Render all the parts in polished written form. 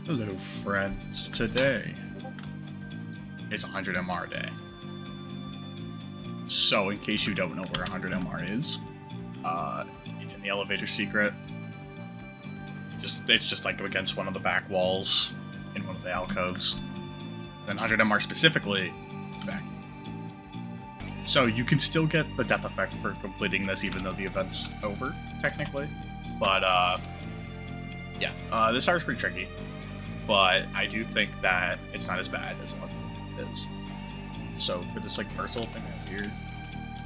Hello friends, today is 100 MR day. So in case you don't know where 100 MR is, it's in the elevator secret. It's just like against one of the back walls in one of the alcoves. Then 100 MR specifically is back. So you can still get the death effect for completing this even though the event's over, technically. But yeah, this art is pretty tricky. But I do think that it's not as bad as what it is. So for this like first little thing right here,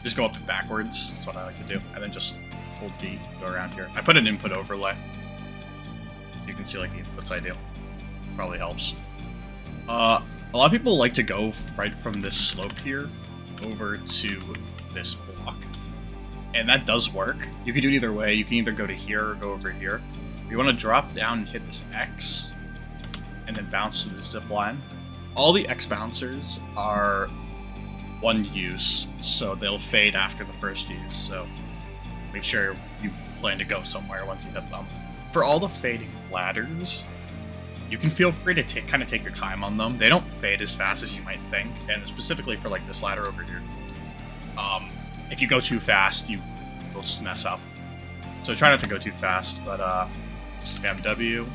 just go up and backwards. That's what I like to do, and then just hold D, go around here. I put an input overlay. You can see like the inputs I do. Probably helps. A lot of people like to go right from this slope here over to this block, and that does work. You can do it either way. You can either go to here or go over here. You want to drop down and hit this X, and then bounce to the zip line. All the X bouncers are one use, so they'll fade after the first use, so make sure you plan to go somewhere once you hit them. For all the fading ladders, you can feel free to kind of take your time on them. They don't fade as fast as you might think, and specifically for like this ladder over here. If you go too fast, you will just mess up. So try not to go too fast, but just spam W,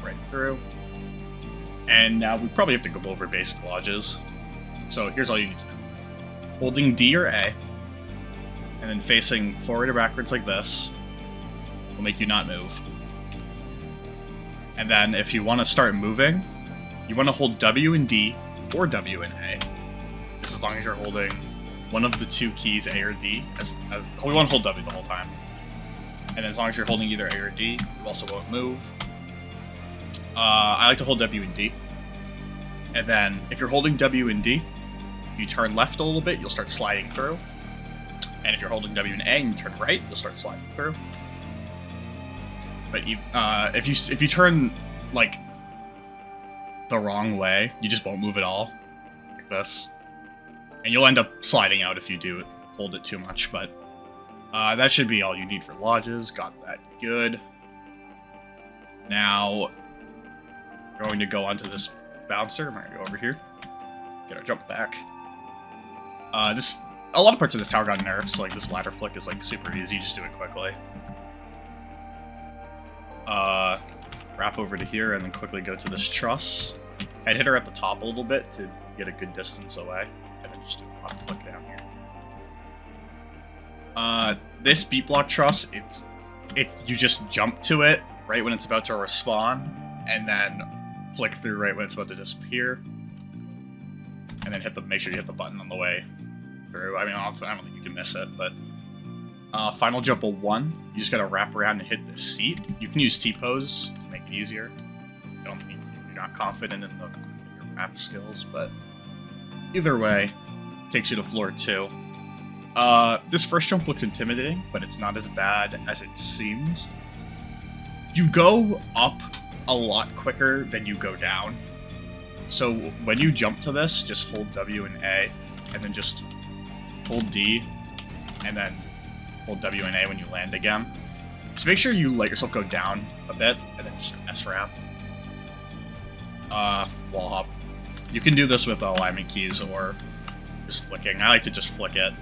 right through. And now we probably have to go over basic lodges. So here's all you need to know. Holding D or A, and then facing forward or backwards like this, will make you not move. And then if you want to start moving, you want to hold W and D, or W and A. Just as long as you're holding one of the two keys, A or D. We want to hold W the whole time. And as long as you're holding either A or D, you also won't move. I like to hold W and D. And then, if you're holding W and D, you turn left a little bit, you'll start sliding through. And if you're holding W and A and you turn right, you'll start sliding through. But if you turn, like, the wrong way, you just won't move at all. Like this. And you'll end up sliding out if you do hold it too much, but that should be all you need for lodges. Got that good. Now, we're going to go onto this bouncer. I'm going to go over here. Get our jump back. A lot of parts of this tower got nerfed, so like this ladder flick is like super easy. Just do it quickly. Wrap over to here and then quickly go to this truss. I'd hit her at the top a little bit to get a good distance away, and then just do a pop flick down here. This beat block truss, you just jump to it right when it's about to respawn, and then flick through right when it's about to disappear, and then make sure you hit the button on the way through. I mean, I don't think you can miss it, but final jump of 1, you just gotta wrap around and hit the seat. You can use T-pose to make it easier. Don't mean if you're not confident in your wrap skills, but either way, takes you to floor 2. This first jump looks intimidating, but it's not as bad as it seems. You go up a lot quicker than you go down. So when you jump to this, just hold W and A, and then just hold D, and then hold W and A when you land again. Just make sure you let yourself go down a bit, and then just S-wrap. Wall hop. You can do this with alignment keys or just flicking. I like to just flick it.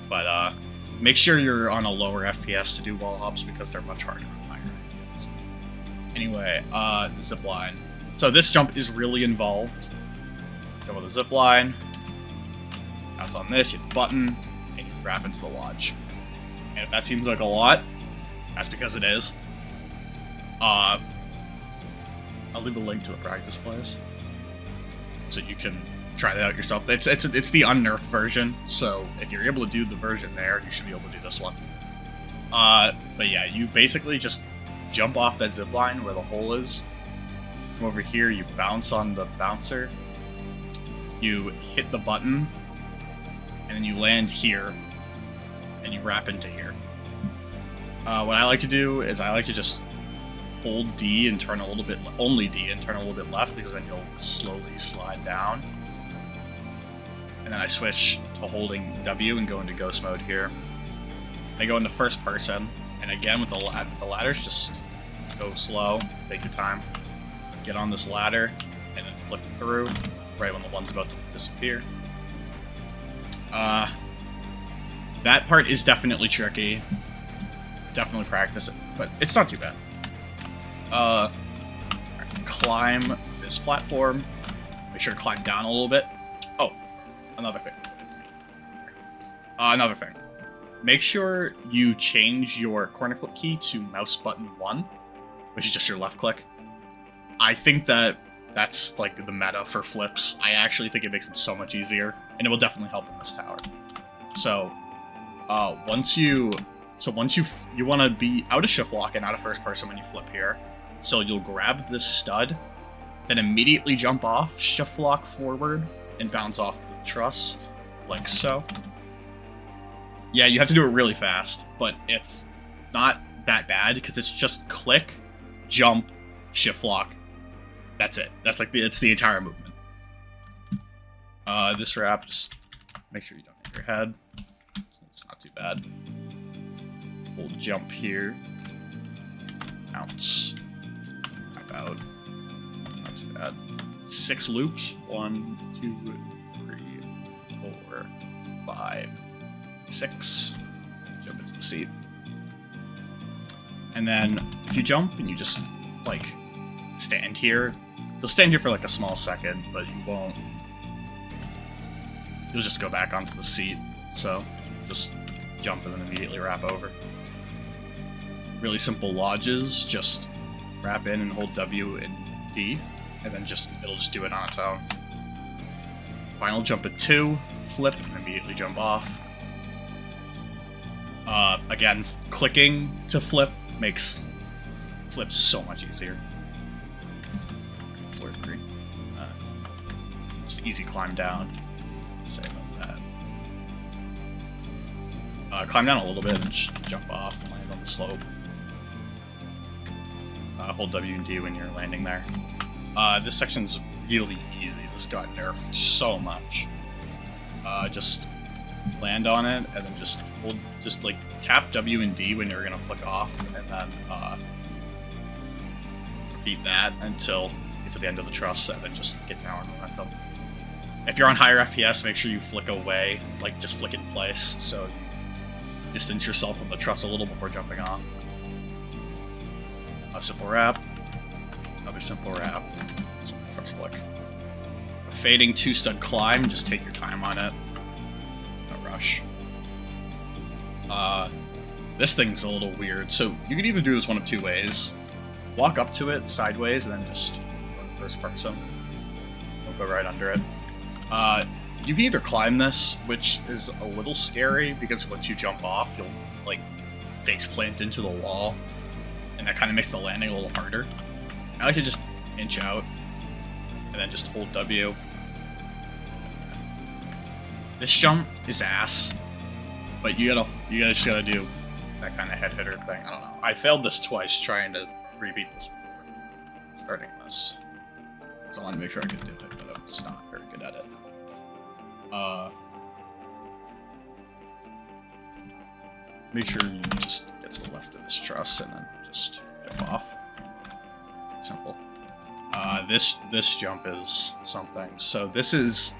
But make sure you're on a lower FPS to do wall hops because they're much harder on higher FPS. Anyway, zip line. So this jump is really involved. Go with the zip line. Bounce on this, you hit the button, and you wrap into the lodge. And if that seems like a lot, that's because it is. I'll leave a link to the practice place, so you can try that out yourself. It's the unnerfed version, so if you're able to do the version there, you should be able to do this one. But yeah, you basically just jump off that zip line where the hole is. Come over here, you bounce on the bouncer. You hit the button, and then you land here, and you wrap into here. What I like to do is I like to just hold D and turn a little bit, only D and turn a little bit left, because then you'll slowly slide down. And then I switch to holding W and go into ghost mode here. I go into first person, and again with the ladders, just go slow, take your time, get on this ladder, and then flip through right when the one's about to disappear. That part is definitely tricky. Definitely practice it, but it's not too bad. Climb this platform. Make sure to climb down a little bit. Oh, another thing. Make sure you change your corner flip key to mouse button 1, which is just your left click. I think that's like the meta for flips. I actually think it makes them so much easier, and it will definitely help in this tower. So, once you want to be out of shift lock and out of first person when you flip here. So you'll grab this stud, then immediately jump off, shift lock forward, and bounce off the truss, like so. Yeah, you have to do it really fast, but it's not that bad because it's just click, jump, shift lock. That's it. That's like it's the entire movement. This wrap, just make sure you don't hit your head. It's not too bad. We'll jump here. Bounce. Back out. Not too bad. 6 loops. 1, 2, 3, 4, 5, 6. Jump into the seat. And then if you jump and you just like stand here, you'll stand here for like a small second, but you won't. You'll just go back onto the seat. So just jump and then immediately wrap over. Really simple lodges, just wrap in and hold W and D, and then it'll just do it on its own. Final jump at 2, flip, and immediately jump off. Again, clicking to flip makes flips so much easier. Floor 3. Just easy climb down. Say about that. Climb down a little bit and just jump off and land on the slope. Hold W and D when you're landing there. This section's really easy. This got nerfed so much. Just land on it and then just like tap W and D when you're gonna flick off, and then repeat that until you get to the end of the truss, and then just get down momentum. If you're on higher FPS, make sure you flick away, like just flick in place, so you distance yourself from the truss a little before jumping off. A simple wrap, another simple wrap, simple truss flick. A fading 2-stud climb, just take your time on it. No rush. This thing's a little weird, so you can either do this one of 2 ways. Walk up to it sideways and then just run first person. Don't go right under it. You can either climb this, which is a little scary because once you jump off, you'll like face plant into the wall, and that kind of makes the landing a little harder. I like to just inch out and then just hold W. This jump is ass, but you just gotta do that kind of head hitter thing. I don't know. I failed this twice trying to repeat this before starting this. So I wanted to make sure I could do it, but I'm just not very good at it. Make sure you just get to the left of this truss and then just jump off. Simple. This jump is something. So this is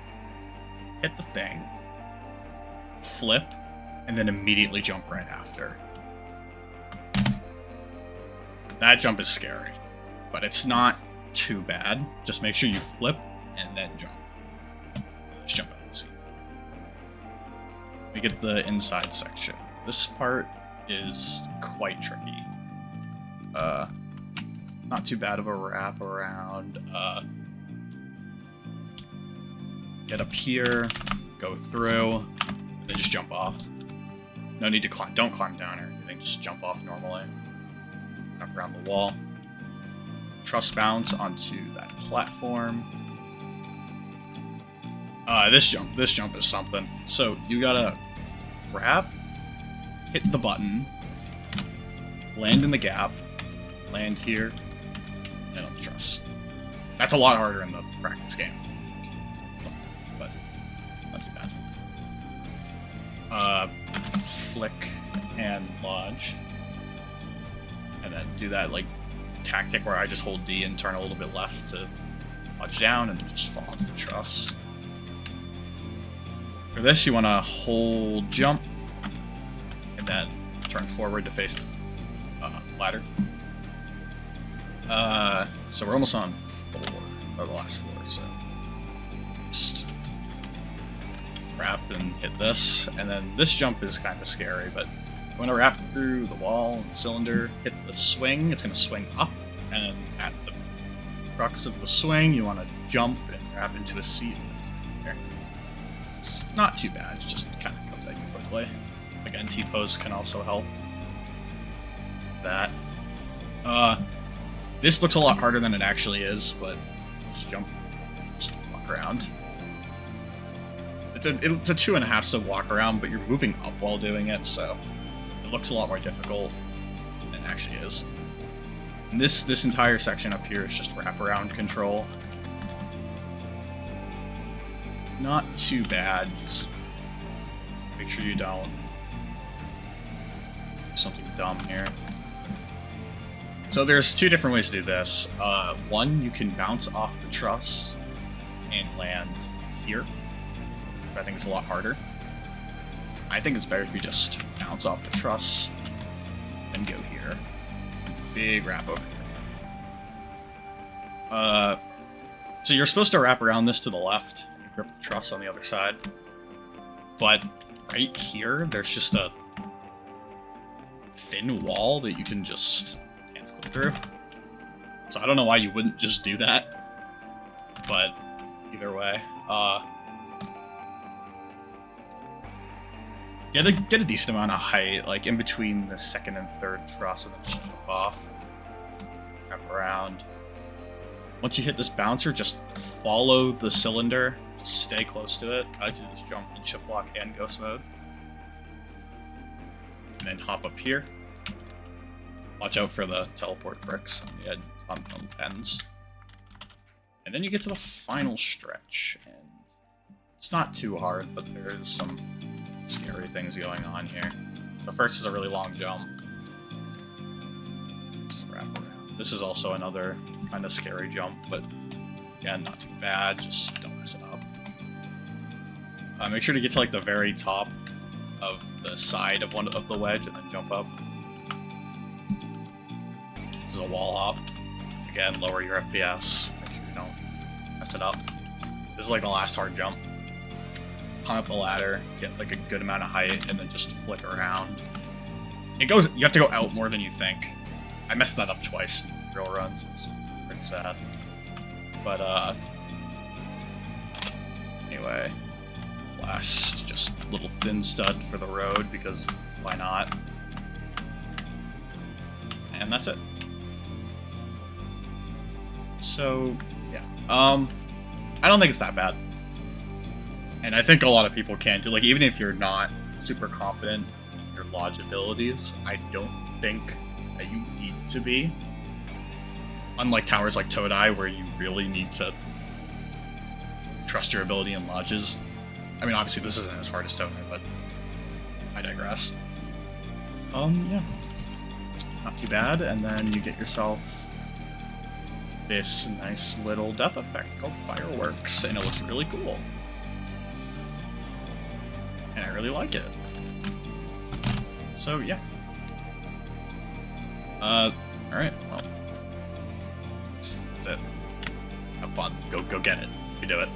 hit the thing, flip, and then immediately jump right after. That jump is scary, but it's not too bad. Just make sure you flip and then jump. Just jump out of the seat. We get the inside section. This part is quite tricky. Not too bad of a wrap around. Get up here, go through, and then just jump off. No need to climb. Don't climb down or anything. Just jump off normally. Up around the wall. Truss bounce onto that platform. This jump is something. So you gotta grab, hit the button, land in the gap, land here, and on the truss. That's a lot harder in the practice game, but not too bad. Flick and lodge, and then do that like tactic where I just hold D and turn a little bit left to dodge down and just fall into the truss. For this, you want to hold jump and then turn forward to face the ladder. So we're almost on 4, or the last floor, so just wrap and hit this, and then this jump is kind of scary, but you want to wrap through the wall and the cylinder, hit the swing, it's going to swing up, and at the crux of the swing, you want to jump and wrap into a seat. It's not too bad, it just kind of comes at you quickly. Again, T-pose can also help. That. This looks a lot harder than it actually is, but just jump, just walk around. It's a 2.5 step walk around, but you're moving up while doing it, so it looks a lot more difficult than it actually is. And this entire section up here is just wraparound control. Not too bad, just make sure you don't do something dumb here. So there's 2 different ways to do this. One, you can bounce off the truss and land here. I think it's a lot harder. I think it's better if you just bounce off the truss and go here. Big wrap over here. So you're supposed to wrap around this to the left and grip the truss on the other side. But right here, there's just a thin wall that you can just clip through. So I don't know why you wouldn't just do that. But either way, yeah, get a decent amount of height, like in between the 2nd and 3rd truss, and then just jump off, wrap around. Once you hit this bouncer, just follow the cylinder, just stay close to it. I like to just jump in shift lock and ghost mode, and then hop up here. Watch out for the teleport bricks on the edge on the ends. And then you get to the final stretch, and it's not too hard, but there is some scary things going on here. So first is a really long jump. Let's wrap around. This is also another kind of scary jump, but again, not too bad, just don't mess it up. Make sure to get to like the very top of the side of one of the wedge and then jump up. This is a wall hop. Again, lower your FPS. Make sure you don't mess it up. This is like the last hard jump. Climb up the ladder, get like a good amount of height, and then just flick around. It goes. You have to go out more than you think. I messed that up twice in drill runs. It's pretty sad. But anyway, last just little thin stud for the road because why not? And that's it. So, yeah. I don't think it's that bad. And I think a lot of people can do, like, even if you're not super confident in your lodge abilities, I don't think that you need to be. Unlike towers like JToH, where you really need to trust your ability in lodges. I mean, obviously this isn't as hard as JToH, but I digress. Yeah. Not too bad, and then you get yourself this nice little death effect called fireworks, and it looks really cool. And I really like it. So, yeah. Alright, well. That's it. Have fun. Go get it. You do it.